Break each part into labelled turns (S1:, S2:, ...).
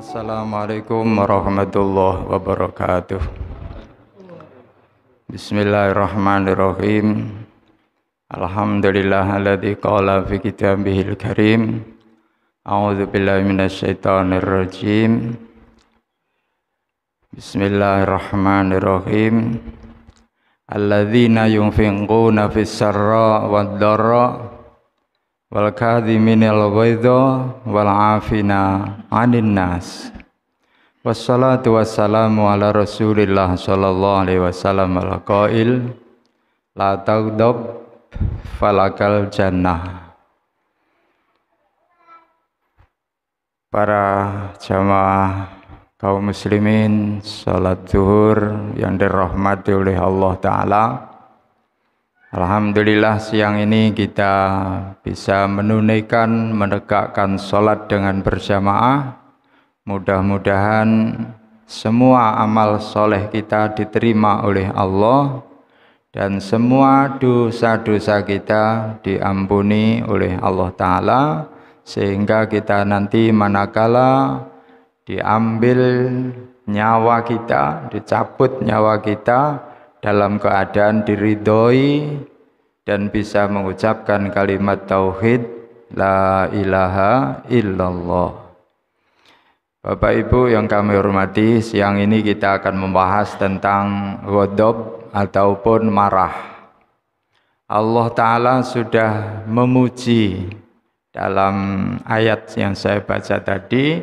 S1: Assalamualaikum warahmatullahi wabarakatuh. Bismillahirrahmanirrahim. Alhamdulillahilladzi qala fi kitabihil karim. A'udzu billahi minasyaitonir rajim. Bismillahirrahmanirrahim. Alladzina yunfiquna fis sarra wad dharra wal kadhiminal ghaidha wal 'afina 'anil nas. Wassalatu wassalamu ala Rasulillah sallallahu alaihi wasallam al-qail la taghdab falakal jannah. Para jamaah kaum muslimin salat zuhur yang dirahmati oleh Allah Ta'ala, alhamdulillah siang ini kita bisa menegakkan salat dengan berjamaah. Mudah-mudahan semua amal soleh kita diterima oleh Allah dan semua dosa-dosa kita diampuni oleh Allah Ta'ala, sehingga kita nanti manakala diambil nyawa kita, dicabut nyawa kita dalam keadaan diridhoi dan bisa mengucapkan kalimat tauhid la ilaha illallah. Bapak Ibu yang kami hormati, siang ini kita akan membahas tentang ghadab ataupun marah. Allah Ta'ala sudah memuji dalam ayat yang saya baca tadi,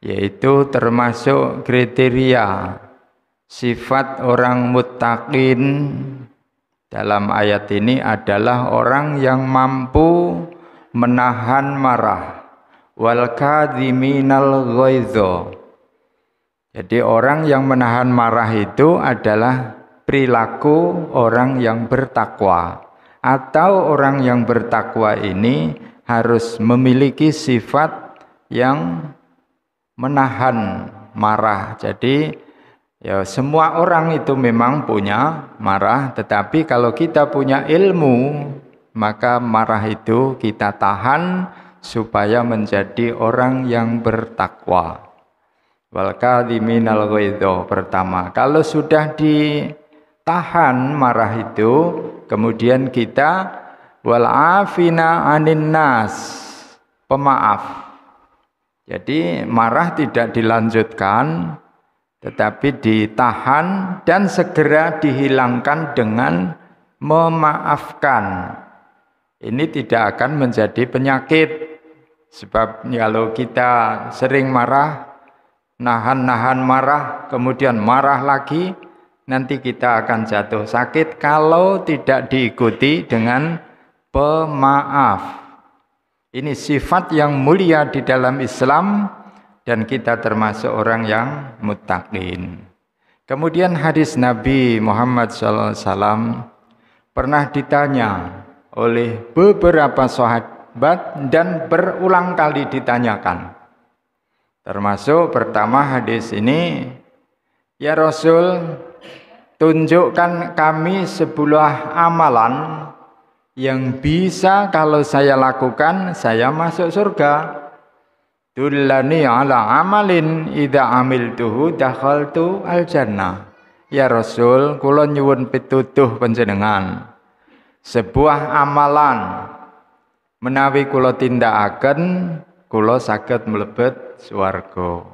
S1: yaitu termasuk kriteria sifat orang muttaqin dalam ayat ini adalah orang yang mampu menahan marah. Wal kadhiminal ghaidha. Jadi orang yang menahan marah itu adalah perilaku orang yang bertakwa, atau orang yang bertakwa ini harus memiliki sifat yang menahan marah. Jadi ya, semua orang itu memang punya marah, tetapi kalau kita punya ilmu, maka marah itu kita tahan supaya menjadi orang yang bertakwa. Wal kadhiminal ghaidha pertama. Kalau sudah ditahan marah itu, kemudian kita wal afina 'anin nas, pemaaf. Jadi marah tidak dilanjutkan, tetapi ditahan dan segera dihilangkan dengan memaafkan. Ini tidak akan menjadi penyakit. Sebab kalau kita sering marah, nahan marah, kemudian marah lagi, nanti kita akan jatuh sakit kalau tidak diikuti dengan pemaaf. Ini sifat yang mulia di dalam Islam dan kita termasuk orang yang muttaqin. Kemudian hadis Nabi Muhammad SAW pernah ditanya oleh beberapa sahabat dan berulang kali ditanyakan. Termasuk pertama hadis ini, ya Rasul, tunjukkan kami sebuah amalan yang bisa kalau saya lakukan saya masuk surga. Dullani ala amalin idza amiltuhu dakhaltu al jannah. Ya Rasul, kula nyuwun pituduh panjenengan sebuah amalan menawi kula tindakaken kula saged mlebet swarga.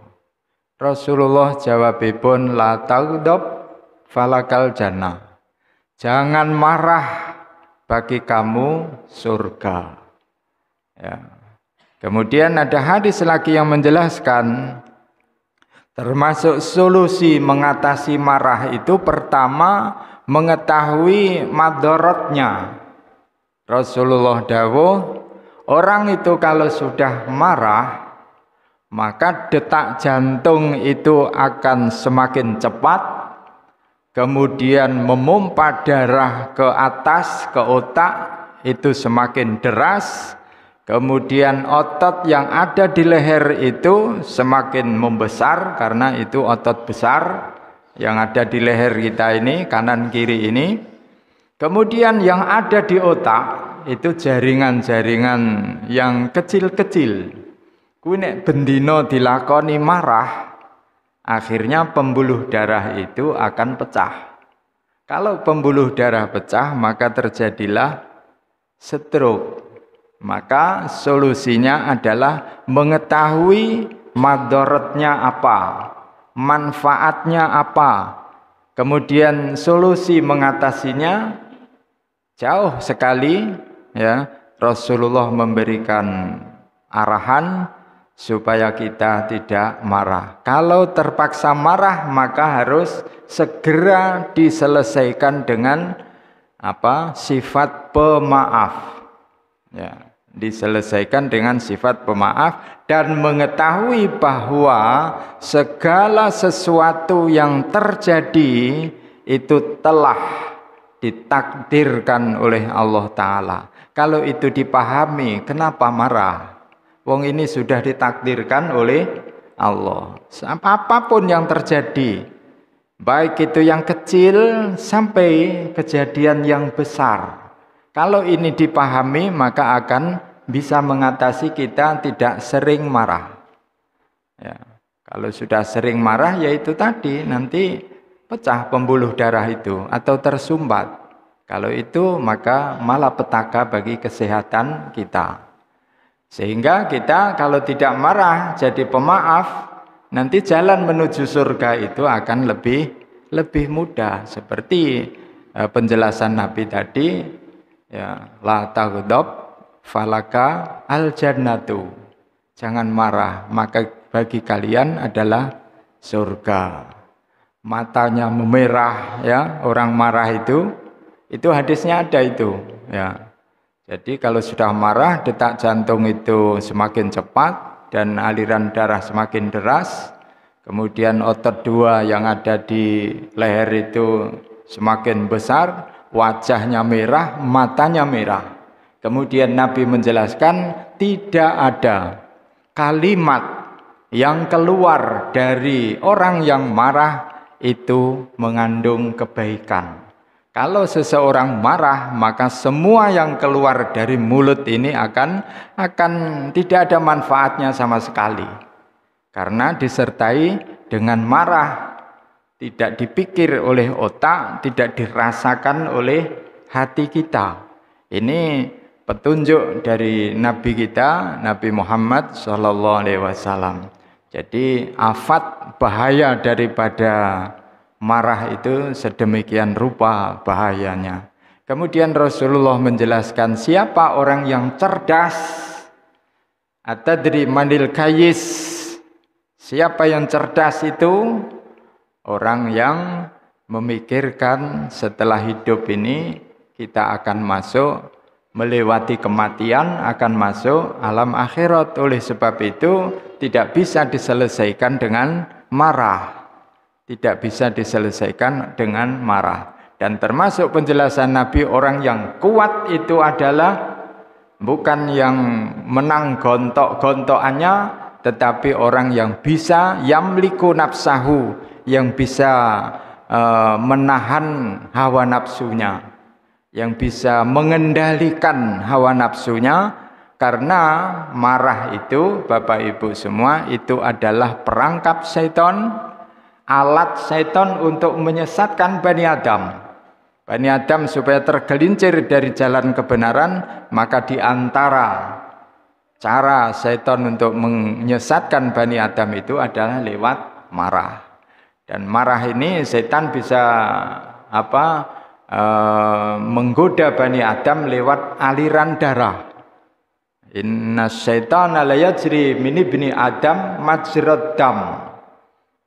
S1: Rasulullah jawabipun la taghdab falakal jannah. Jangan marah, bagi kamu surga. Ya. Kemudian ada hadis lagi yang menjelaskan termasuk solusi mengatasi marah itu pertama mengetahui madaratnya. Rasulullah dawuh, orang itu kalau sudah marah, maka detak jantung itu akan semakin cepat, kemudian memompa darah ke atas, ke otak, itu semakin deras, kemudian otot yang ada di leher itu semakin membesar, karena itu otot besar yang ada di leher kita ini, kanan kiri ini. Kemudian yang ada di otak itu jaringan-jaringan yang kecil-kecil, kuwi nek bendina dilakoni marah, akhirnya pembuluh darah itu akan pecah. Kalau pembuluh darah pecah, maka terjadilah stroke. Maka solusinya adalah mengetahui madaratnya apa, manfaatnya apa. Kemudian solusi mengatasinya jauh sekali, ya. Rasulullah memberikan arahan supaya kita tidak marah. Kalau terpaksa marah, maka harus segera diselesaikan dengan sifat pemaaf. Ya, diselesaikan dengan sifat pemaaf dan mengetahui bahwa segala sesuatu yang terjadi itu telah ditakdirkan oleh Allah Ta'ala. Kalau itu dipahami, kenapa marah? Wong ini sudah ditakdirkan oleh Allah. Apapun yang terjadi, baik itu yang kecil sampai kejadian yang besar, kalau ini dipahami, maka akan bisa mengatasi kita tidak sering marah. Ya, kalau sudah sering marah, yaitu tadi nanti pecah pembuluh darah itu atau tersumbat. Kalau itu maka malapetaka bagi kesehatan kita. Sehingga kita kalau tidak marah jadi pemaaf, nanti jalan menuju surga itu akan lebih mudah. Seperti penjelasan Nabi tadi, ya, la taghdab falaka al jannatu. Jangan marah, maka bagi kalian adalah surga. Matanya memerah, ya, orang marah itu hadisnya ada itu, ya. Jadi kalau sudah marah, detak jantung itu semakin cepat dan aliran darah semakin deras. Kemudian otot dua yang ada di leher itu semakin besar, wajahnya merah, matanya merah. Kemudian Nabi menjelaskan tidak ada kalimat yang keluar dari orang yang marah itu mengandung kebaikan. Kalau seseorang marah, maka semua yang keluar dari mulut ini akan tidak ada manfaatnya sama sekali. Karena disertai dengan marah, tidak dipikir oleh otak, tidak dirasakan oleh hati kita. Ini petunjuk dari Nabi kita, Nabi Muhammad SAW. Jadi afat bahaya daripada marah itu sedemikian rupa bahayanya. Kemudian Rasulullah menjelaskan siapa orang yang cerdas. Atadri manil kayis. Siapa yang cerdas itu? Orang yang memikirkan setelah hidup ini kita akan masuk, melewati kematian, akan masuk alam akhirat. Oleh sebab itu tidak bisa diselesaikan dengan marah. Tidak bisa diselesaikan dengan marah. Dan termasuk penjelasan Nabi, orang yang kuat itu adalah bukan yang menang gontok-gontokannya, tetapi orang yang bisa yamliku nafsahu, yang bisa menahan hawa nafsunya, yang bisa mengendalikan hawa nafsunya. Karena marah itu, Bapak Ibu semua, itu adalah perangkap setan, alat setan untuk menyesatkan Bani Adam. Bani Adam supaya tergelincir dari jalan kebenaran, maka di antara cara setan untuk menyesatkan Bani Adam itu adalah lewat marah. Dan marah ini setan bisa menggoda Bani Adam lewat aliran darah. Inna syaitana la yajri min ibni Adam majrad dam.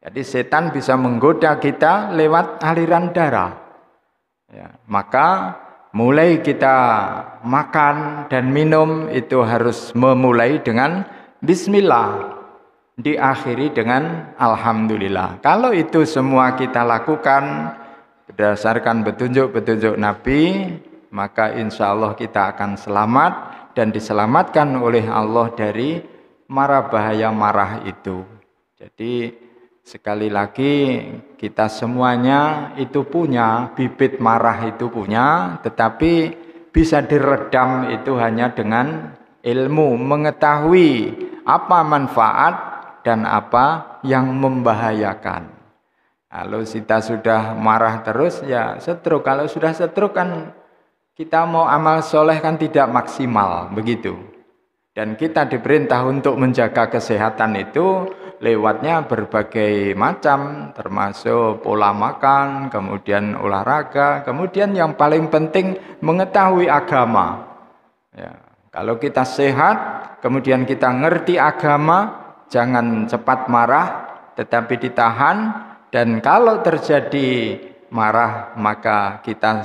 S1: Jadi setan bisa menggoda kita lewat aliran darah. Ya, maka mulai kita makan dan minum itu harus memulai dengan bismillah, diakhiri dengan alhamdulillah. Kalau itu semua kita lakukan berdasarkan petunjuk-petunjuk Nabi, maka insya Allah kita akan selamat dan diselamatkan oleh Allah dari mara bahaya marah itu. Jadi sekali lagi kita semuanya itu punya bibit marah, itu punya, tetapi bisa diredam itu hanya dengan ilmu, mengetahui apa manfaat dan apa yang membahayakan. Kalau kita sudah marah terus ya stroke. Kalau sudah stroke kan kita mau amal soleh kan tidak maksimal begitu. Dan kita diperintah untuk menjaga kesehatan itu lewatnya berbagai macam, termasuk pola makan, kemudian olahraga, kemudian yang paling penting mengetahui agama. Ya, kalau kita sehat, kemudian kita ngerti agama, jangan cepat marah, tetapi ditahan. Dan kalau terjadi marah, maka kita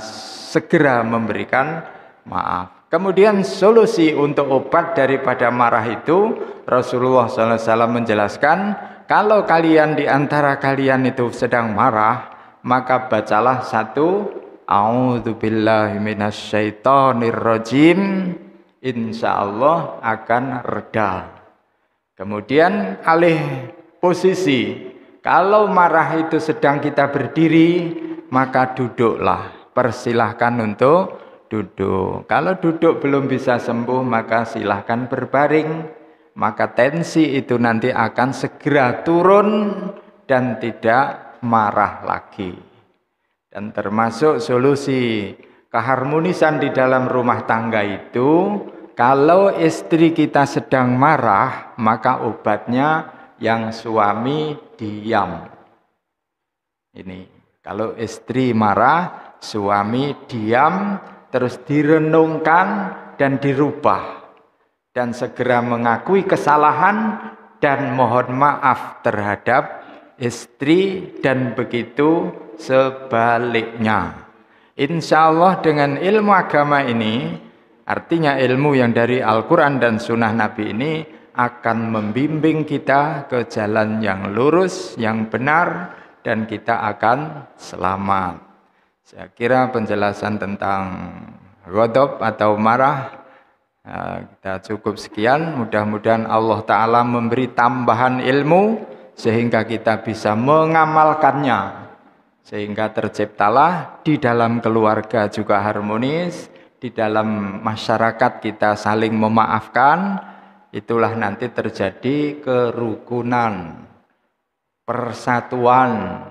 S1: segera memberikan maaf. Kemudian solusi untuk obat daripada marah itu, Rasulullah SAW menjelaskan, kalau kalian di antara kalian itu sedang marah, maka bacalah satu, A'udzubillahi minasyaitonirrajim, insya Allah akan reda. Kemudian alih posisi, kalau marah itu sedang kita berdiri, maka duduklah. Persilahkan untuk duduk. Kalau duduk belum bisa sembuh, maka silahkan berbaring. Maka tensi itu nanti akan segera turun dan tidak marah lagi. Dan termasuk solusi keharmonisan di dalam rumah tangga itu, kalau istri kita sedang marah, maka obatnya yang suami diam. Ini kalau istri marah, suami diam, terus direnungkan dan dirubah, dan segera mengakui kesalahan dan mohon maaf terhadap istri, dan begitu sebaliknya. Insya Allah dengan ilmu agama ini, artinya ilmu yang dari Al-Quran dan Sunnah Nabi ini, akan membimbing kita ke jalan yang lurus, yang benar, dan kita akan selamat. Saya kira penjelasan tentang ghadab atau marah kita cukup sekian. Mudah-mudahan Allah Ta'ala memberi tambahan ilmu sehingga kita bisa mengamalkannya, sehingga terciptalah di dalam keluarga juga harmonis, di dalam masyarakat kita saling memaafkan. Itulah nanti terjadi kerukunan, persatuan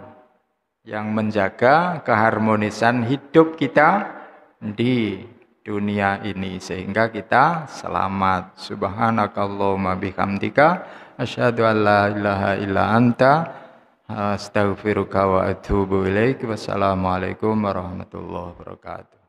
S1: yang menjaga keharmonisan hidup kita di dunia ini, sehingga kita selamat. Subhanakallahumma bihamdika asyhadu an la ilaha illa anta astaghfiruka wa atubu ilaik. Wassalamualaikum warahmatullahi wabarakatuh.